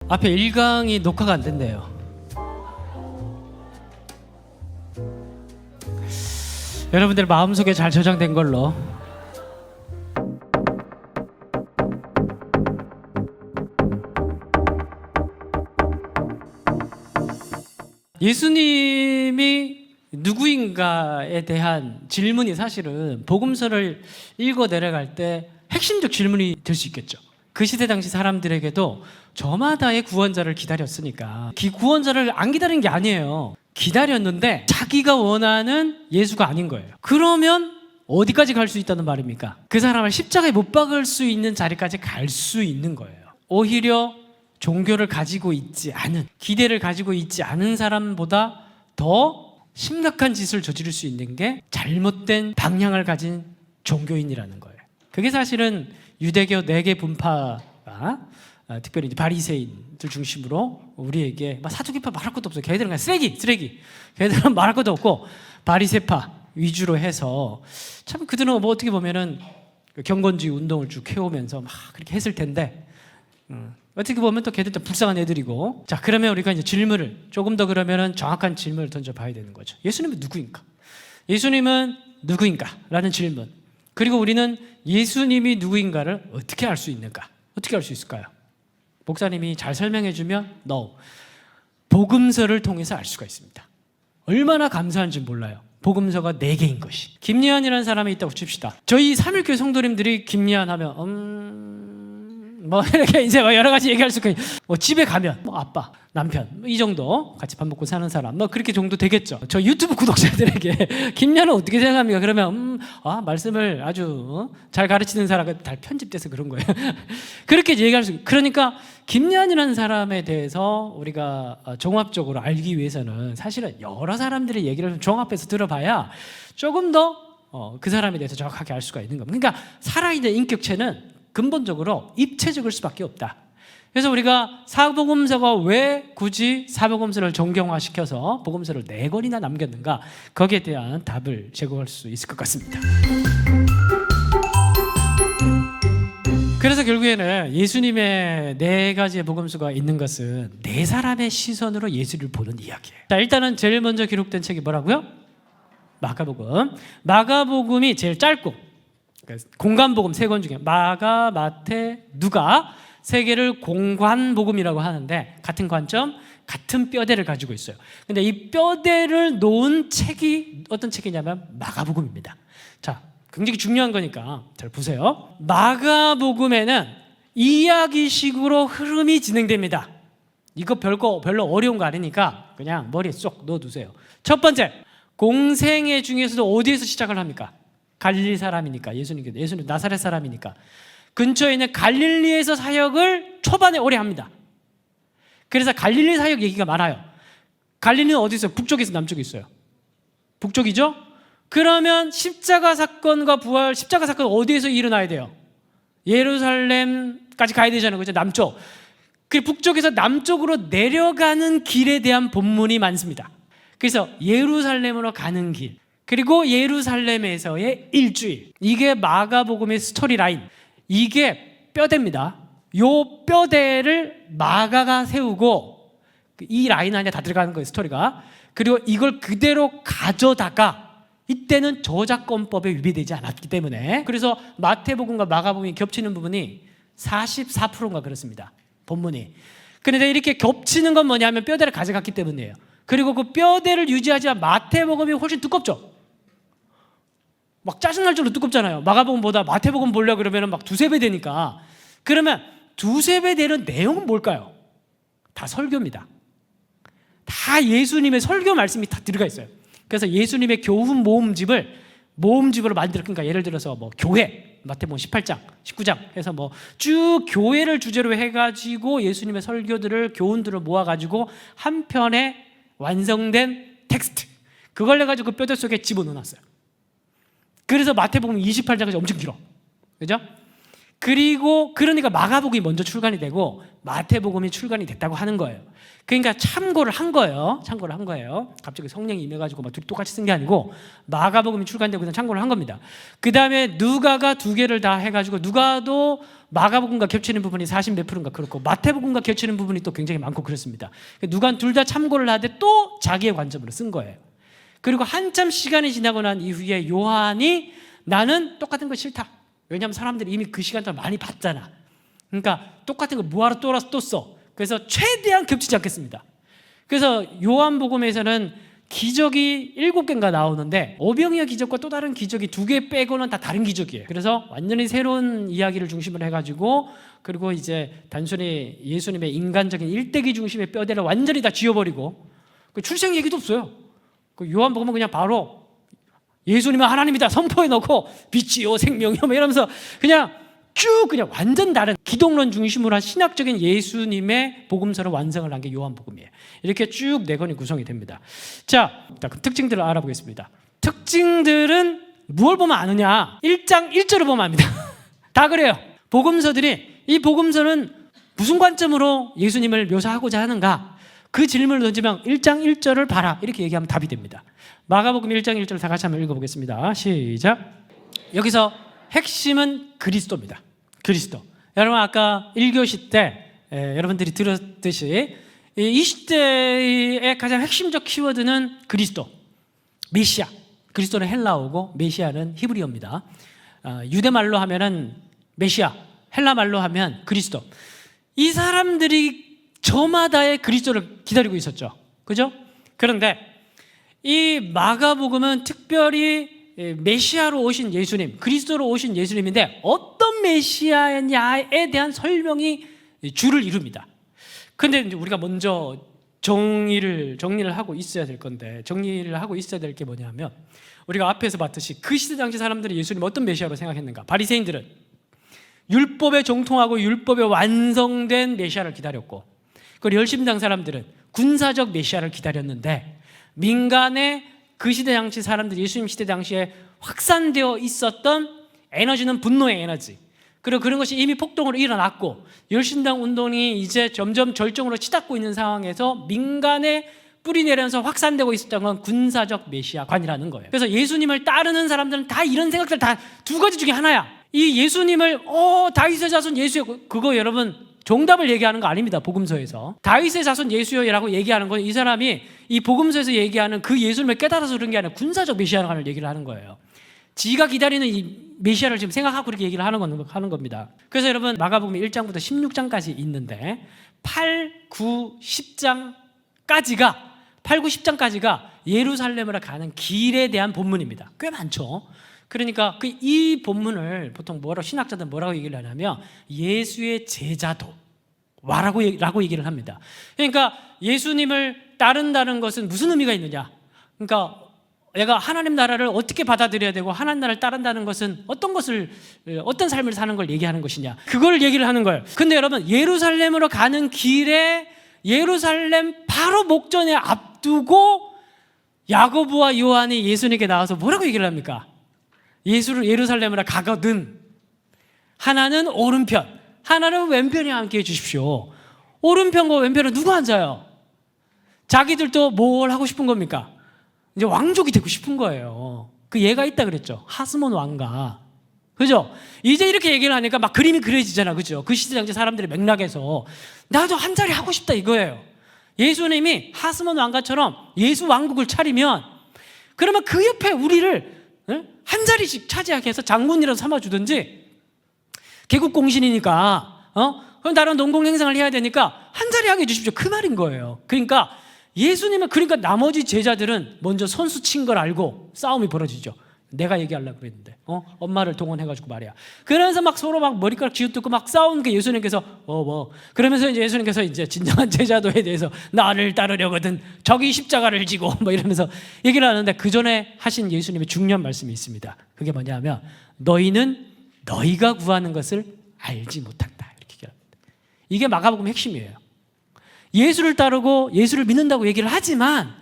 앞에 1강이 녹화가 안 된대요. 여러분들 마음속에 잘 저장된 걸로. 예수님이 누구인가에 대한 질문이 사실은 복음서를 읽어 내려갈 때 핵심적 질문이 될 수 있겠죠. 그 시대 당시 사람들에게도 저마다의 구원자를 기다렸으니까 구원자를 안 기다린 게 아니에요. 기다렸는데 자기가 원하는 예수가 아닌 거예요. 그러면 어디까지 갈 수 있다는 말입니까? 그 사람을 십자가에 못 박을 수 있는 자리까지 갈 수 있는 거예요. 오히려 종교를 가지고 있지 않은, 기대를 가지고 있지 않은 사람보다 더 심각한 짓을 저지를 수 있는 게 잘못된 방향을 가진 종교인이라는 거예요. 그게 사실은 유대교 4개 분파가 특별히 이제 바리새인들 중심으로 우리에게 사두개파 말할 것도 없어요. 걔들은 그냥 쓰레기. 걔들은 말할 것도 없고 바리새파 위주로 해서 참 그들은 뭐 어떻게 보면은 경건주의 운동을 쭉 해오면서 막 그렇게 했을 텐데 어떻게 보면 또 걔들도 불쌍한 애들이고. 자, 그러면 우리가 이제 질문을 조금 더 그러면은 정확한 질문을 던져봐야 되는 거죠. 예수님은 누구인가? 예수님은 누구인가? 라는 질문. 그리고 우리는 예수님이 누구인가를 어떻게 알 수 있는가? 어떻게 알 수 있을까요? 목사님이 잘 설명해주면 no. 복음서를 통해서 알 수가 있습니다. 얼마나 감사한지 몰라요. 복음서가 4개인 것이. 김예한이라는 사람이 있다고 칩시다. 저희 삼일교회 성도님들이 김예한 하면 뭐 이렇게 이제 뭐 여러 가지 얘기할 수 있고, 뭐 집에 가면 뭐 아빠, 남편 이 정도 같이 밥 먹고 사는 사람 뭐 그렇게 정도 되겠죠. 저 유튜브 구독자들에게 김예한은 어떻게 생각합니까? 그러면 말씀을 아주 잘 가르치는 사람이 다 편집돼서 그런 거예요. 그렇게 얘기할 수. 그러니까 김예한이라는 사람에 대해서 우리가 종합적으로 알기 위해서는 사실은 여러 사람들의 얘기를 좀 종합해서 들어봐야 조금 더 그 사람에 대해서 정확하게 알 수가 있는 겁니다. 그러니까 살아있는 인격체는 근본적으로 입체적일 수밖에 없다. 그래서 우리가 사복음서가 왜 굳이 사복음서를 정경화시켜서 복음서를 4권이나 남겼는가, 거기에 대한 답을 제공할 수 있을 것 같습니다. 그래서 결국에는 예수님의 4가지의 복음서가 있는 것은 4사람의 시선으로 예수를 보는 이야기예요. 자, 일단은 제일 먼저 기록된 책이 뭐라고요? 마가복음. 마가복음이 제일 짧고, 공관복음 3권 중에 마가, 마태, 누가 3개를 공관복음이라고 하는데 같은 관점, 같은 뼈대를 가지고 있어요. 근데 이 뼈대를 놓은 책이 어떤 책이냐면 마가복음입니다. 자, 굉장히 중요한 거니까 잘 보세요. 마가복음에는 이야기식으로 흐름이 진행됩니다. 이거 별로 어려운 거 아니니까 그냥 머리에 쏙 넣어두세요. 첫 번째, 공생애 중에서도 어디에서 시작을 합니까? 갈릴리 사람이니까, 예수님 나사렛 사람이니까 근처에 있는 갈릴리에서 사역을 초반에 오래 합니다. 그래서 갈릴리 사역 얘기가 많아요. 갈릴리는 어디 있어요? 북쪽에 있어요? 남쪽에 있어요? 북쪽이죠? 그러면 십자가 사건과 부활, 십자가 사건 어디에서 일어나야 돼요? 예루살렘까지 가야 되잖아요. 그죠? 남쪽. 그 북쪽에서 남쪽으로 내려가는 길에 대한 본문이 많습니다. 그래서 예루살렘으로 가는 길, 그리고 예루살렘에서의 일주일, 이게 마가복음의 스토리 라인, 이게 뼈대입니다. 요 뼈대를 마가가 세우고 이 라인 안에 다 들어가는 거예요, 스토리가. 그리고 이걸 그대로 가져다가 이때는 저작권법에 위배되지 않았기 때문에, 그래서 마태복음과 마가복음이 겹치는 부분이 44%인가 그렇습니다, 본문이. 그런데 이렇게 겹치는 건 뭐냐면 뼈대를 가져갔기 때문이에요. 그리고 그 뼈대를 유지하지만 마태복음이 훨씬 두껍죠. 막 짜증날 정도로 두껍잖아요. 마가복음보다 마태복음 보려고 그러면 막 2-3배 되니까. 그러면 2-3배 되는 내용은 뭘까요? 다 설교입니다. 다 예수님의 설교 말씀이 다 들어가 있어요. 그래서 예수님의 교훈 모음집으로 만들어. 그러니까 예를 들어서 뭐 교회, 마태복음 18장, 19장 해서 뭐 쭉 교회를 주제로 해가지고 예수님의 설교들을, 교훈들을 모아가지고 한 편에 완성된 텍스트, 그걸 해가지고 그 뼈대 속에 집어넣어놨어요. 그래서 마태복음 28장까지 엄청 길어. 그죠? 그리고 그러니까 마가복음이 먼저 출간이 되고 마태복음이 출간이 됐다고 하는 거예요. 그러니까 참고를 한 거예요. 갑자기 성령이 임해가지고 막 둘이 똑같이 쓴 게 아니고 마가복음이 출간되고 그냥 참고를 한 겁니다. 그 다음에 누가가 2개를 다 해가지고 누가도 마가복음과 겹치는 부분이 40몇 프로인가 그렇고 마태복음과 겹치는 부분이 또 굉장히 많고 그렇습니다. 누가 둘 다 참고를 하되 또 자기의 관점으로 쓴 거예요. 그리고 한참 시간이 지나고 난 이후에 요한이 나는 똑같은 거 싫다. 왜냐하면 사람들이 이미 그 시간 동안 많이 봤잖아. 그러니까 똑같은 거 뭐하러 또 써. 그래서 최대한 겹치지 않겠습니다. 그래서 요한복음에서는 기적이 7개인가 나오는데 오병이어 기적과 또 다른 기적이 2개 빼고는 다 다른 기적이에요. 그래서 완전히 새로운 이야기를 중심으로 해가지고 그리고 이제 단순히 예수님의 인간적인 일대기 중심의 뼈대를 완전히 다 지워버리고 그 출생 얘기도 없어요. 그 요한복음은 그냥 바로 예수님은 하나님이다 선포해 놓고 빛이요 생명이요 뭐 이러면서 그냥 쭉 그냥 완전 다른 기독론 중심으로 한 신학적인 예수님의 복음서를 완성을 한 게 요한복음이에요. 이렇게 쭉 4권이 구성이 됩니다. 자, 그럼 특징들을 알아보겠습니다. 특징들은 무엇을 보면 아느냐? 1장 1절을 보면 압니다. 다 그래요. 복음서들이 이 복음서는 무슨 관점으로 예수님을 묘사하고자 하는가? 그 질문을 던지면 1장 1절을 봐라 이렇게 얘기하면 답이 됩니다. 마가복음 1장 1절 다 같이 한번 읽어보겠습니다. 시작. 여기서 핵심은 그리스도입니다. 그리스도. 여러분 아까 1교시 때 여러분들이 들었듯이 이 시대의 가장 핵심적 키워드는 그리스도, 메시아. 그리스도는 헬라어고 메시아는 히브리어입니다. 유대말로 하면은 메시아, 헬라말로 하면 그리스도. 이 사람들이 저마다의 그리스도를 기다리고 있었죠. 그죠? 그런데 이 마가복음은 특별히 메시아로 오신 예수님, 그리스도로 오신 예수님인데 어떤 메시아냐에 대한 설명이 주를 이룹니다. 그런데 이제 우리가 먼저 정리를 하고 있어야 될 건데 정리를 하고 있어야 될 게 뭐냐면 우리가 앞에서 봤듯이 그 시대 당시 사람들이 예수님 어떤 메시아로 생각했는가? 바리새인들은 율법에 정통하고 율법에 완성된 메시아를 기다렸고 그리고 열심당 사람들은 군사적 메시아를 기다렸는데 민간의 그 시대 당시 사람들이 예수님 시대 당시에 확산되어 있었던 에너지는 분노의 에너지. 그리고 그런 것이 이미 폭동으로 일어났고 열심당 운동이 이제 점점 절정으로 치닫고 있는 상황에서 민간에 뿌리 내려서 확산되고 있었던 건 군사적 메시아관이라는 거예요. 그래서 예수님을 따르는 사람들은 다 이런 생각들 다 2가지 중에 하나야. 이 예수님을 다윗의 자손 예수요. 그거 여러분 정답을 얘기하는 거 아닙니다. 복음서에서 다윗의 자손 예수요라고 얘기하는 건 이 사람이 이 복음서에서 얘기하는 그 예수님을 깨달아서 그런 게 아니라 군사적 메시아를 얘기를 하는 거예요. 지가 기다리는 이 메시아를 지금 생각하고 그렇게 얘기를 하는 겁니다. 그래서 여러분 마가복음 1장부터 16장까지 있는데 8, 9, 10장까지가 예루살렘으로 가는 길에 대한 본문입니다. 꽤 많죠. 그러니까 이 본문을 보통 신학자들은 뭐라고 얘기를 하냐면 예수의 제자도라고 얘기를 합니다. 그러니까 예수님을 따른다는 것은 무슨 의미가 있느냐? 그러니까 내가 하나님 나라를 어떻게 받아들여야 되고 하나님 나라를 따른다는 것은 어떤 삶을 사는 걸 얘기하는 것이냐? 그걸 얘기를 하는 거예요. 근데 여러분 예루살렘으로 가는 길에 예루살렘 바로 목전에 앞두고 야고보와 요한이 예수님께 나와서 뭐라고 얘기를 합니까? 예루살렘으로 가거든 하나는 오른편 하나는 왼편에 함께 해주십시오. 오른편과 왼편은 누구 앉아요? 자기들도 뭘 하고 싶은 겁니까? 이제 왕족이 되고 싶은 거예요. 그 예가 있다 그랬죠. 하스몬 왕가. 그죠? 이제 이렇게 얘기를 하니까 막 그림이 그려지잖아. 그죠? 그 시대 당시 사람들의 맥락에서 나도 한 자리 하고 싶다 이거예요. 예수님이 하스몬 왕가처럼 예수 왕국을 차리면 그러면 그 옆에 우리를 한 자리씩 차지하게 해서 장군이라도 삼아주든지 개국공신이니까 그럼 나랑 농공 행상을 해야 되니까 한 자리 하게 해주십시오. 그 말인 거예요. 그러니까 예수님은 나머지 제자들은 먼저 선수 친 걸 알고 싸움이 벌어지죠. 내가 얘기하려고 그랬는데 엄마를 동원해가지고 말이야. 그러면서 막 서로 막 머리카락 쥐어뜯고 막 싸우는 게 예수님께서 그러면서 이제 예수님께서 이제 진정한 제자도에 대해서 나를 따르려거든 저기 십자가를 지고 뭐 이러면서 얘기를 하는데 그 전에 하신 예수님의 중요한 말씀이 있습니다. 그게 뭐냐면 너희는 너희가 구하는 것을 알지 못한다 이렇게 얘기합니다. 이게 마가복음 핵심이에요. 예수를 따르고 예수를 믿는다고 얘기를 하지만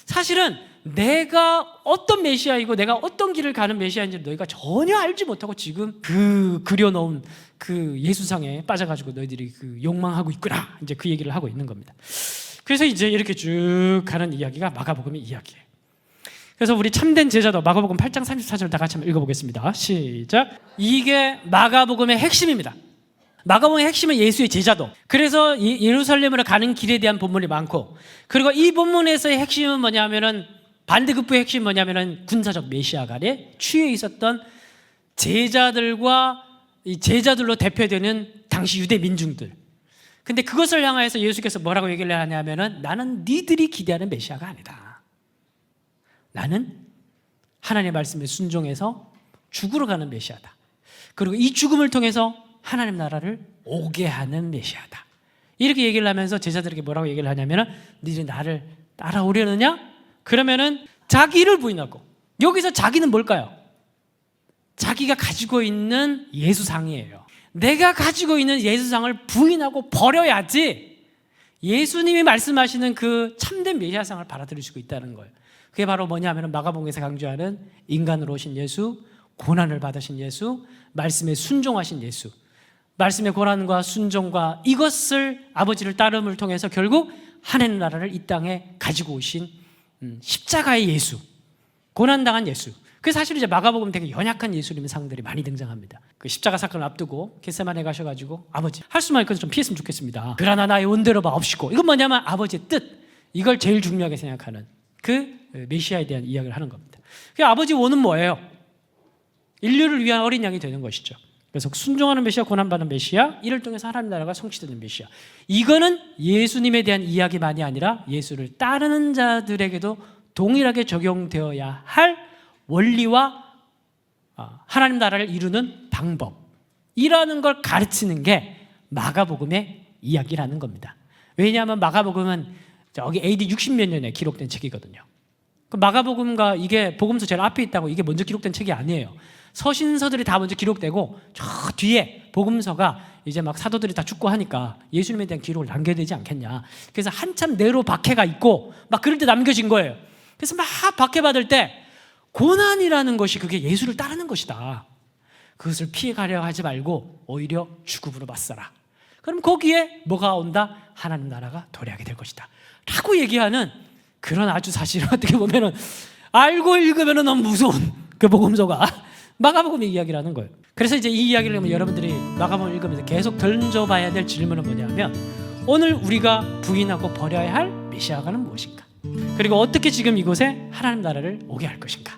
사실은 내가 어떤 메시아이고 내가 어떤 길을 가는 메시아인지 너희가 전혀 알지 못하고 지금 그 그려놓은 그 예수상에 빠져가지고 너희들이 그 욕망하고 있구나 이제 그 얘기를 하고 있는 겁니다. 그래서 이제 이렇게 쭉 가는 이야기가 마가복음의 이야기예요. 그래서 우리 참된 제자도 마가복음 8장 34절 다 같이 한번 읽어보겠습니다. 시작. 이게 마가복음의 핵심입니다. 마가복음의 핵심은 예수의 제자도. 그래서 예루살렘으로 가는 길에 대한 본문이 많고, 그리고 이 본문에서의 핵심은 뭐냐면은, 반대급부의 핵심은 뭐냐면은 군사적 메시아 간에 추해 있었던 제자들과 이 제자들로 대표되는 당시 유대 민중들. 근데 그것을 향해서 예수께서 뭐라고 얘기를 하냐면은, 나는 니들이 기대하는 메시아가 아니다. 나는 하나님의 말씀에 순종해서 죽으러 가는 메시아다. 그리고 이 죽음을 통해서 하나님 나라를 오게 하는 메시아다. 이렇게 얘기를 하면서 제자들에게 뭐라고 얘기를 하냐면은, 니들이 나를 따라오려느냐? 그러면은 자기를 부인하고, 여기서 자기는 뭘까요? 자기가 가지고 있는 예수상이에요. 내가 가지고 있는 예수상을 부인하고 버려야지 예수님이 말씀하시는 그 참된 메시아상을 받아들일 수 있다는 거예요. 그게 바로 뭐냐면 마가복음에서 강조하는 인간으로 오신 예수, 고난을 받으신 예수, 말씀에 순종하신 예수. 말씀의 고난과 순종과 이것을 아버지를 따름을 통해서 결국 하나님 나라를 이 땅에 가지고 오신 십자가의 예수, 고난당한 예수. 그래서 사실 이제 마가복음 되게 연약한 예수님의 상들이 많이 등장합니다. 그 십자가 사건을 앞두고 겟세마네 가셔가지고, 아버지 할 수만 있거든 좀 피했으면 좋겠습니다. 그러나 나의 온대로 마옵시고. 이건 뭐냐면 아버지의 뜻, 이걸 제일 중요하게 생각하는 그 메시아에 대한 이야기를 하는 겁니다. 그 아버지 원은 뭐예요? 인류를 위한 어린 양이 되는 것이죠. 그래서 순종하는 메시아, 고난받는 메시아, 이를 통해서 하나님 나라가 성취되는 메시아. 이거는 예수님에 대한 이야기만이 아니라 예수를 따르는 자들에게도 동일하게 적용되어야 할 원리와 하나님 나라를 이루는 방법이라는 걸 가르치는 게 마가복음의 이야기라는 겁니다. 왜냐하면 마가복음은 저기 AD 60몇 년에 기록된 책이거든요. 그 마가복음과 이게 복음서 제일 앞에 있다고 이게 먼저 기록된 책이 아니에요. 서신서들이 다 먼저 기록되고 저 뒤에 복음서가 이제 막 사도들이 다 죽고 하니까 예수님에 대한 기록을 남겨야 되지 않겠냐. 그래서 한참 내로 박해가 있고 막 그럴 때 남겨진 거예요. 그래서 막 박해받을 때 고난이라는 것이 그게 예수를 따르는 것이다. 그것을 피해가려 하지 말고 오히려 죽음으로 맞서라. 그럼 거기에 뭐가 온다? 하나님 나라가 도래하게 될 것이다 라고 얘기하는 그런 아주 사실은 어떻게 보면은 알고 읽으면 너무 무서운 그 복음서가 마가복음의 이야기라는 거예요. 그래서 이제 이 이야기를 하면 여러분들이 마가복음 읽으면서 계속 던져봐야 될 질문은 뭐냐면, 오늘 우리가 부인하고 버려야 할 메시아가는 무엇인가? 그리고 어떻게 지금 이곳에 하나님 나라를 오게 할 것인가?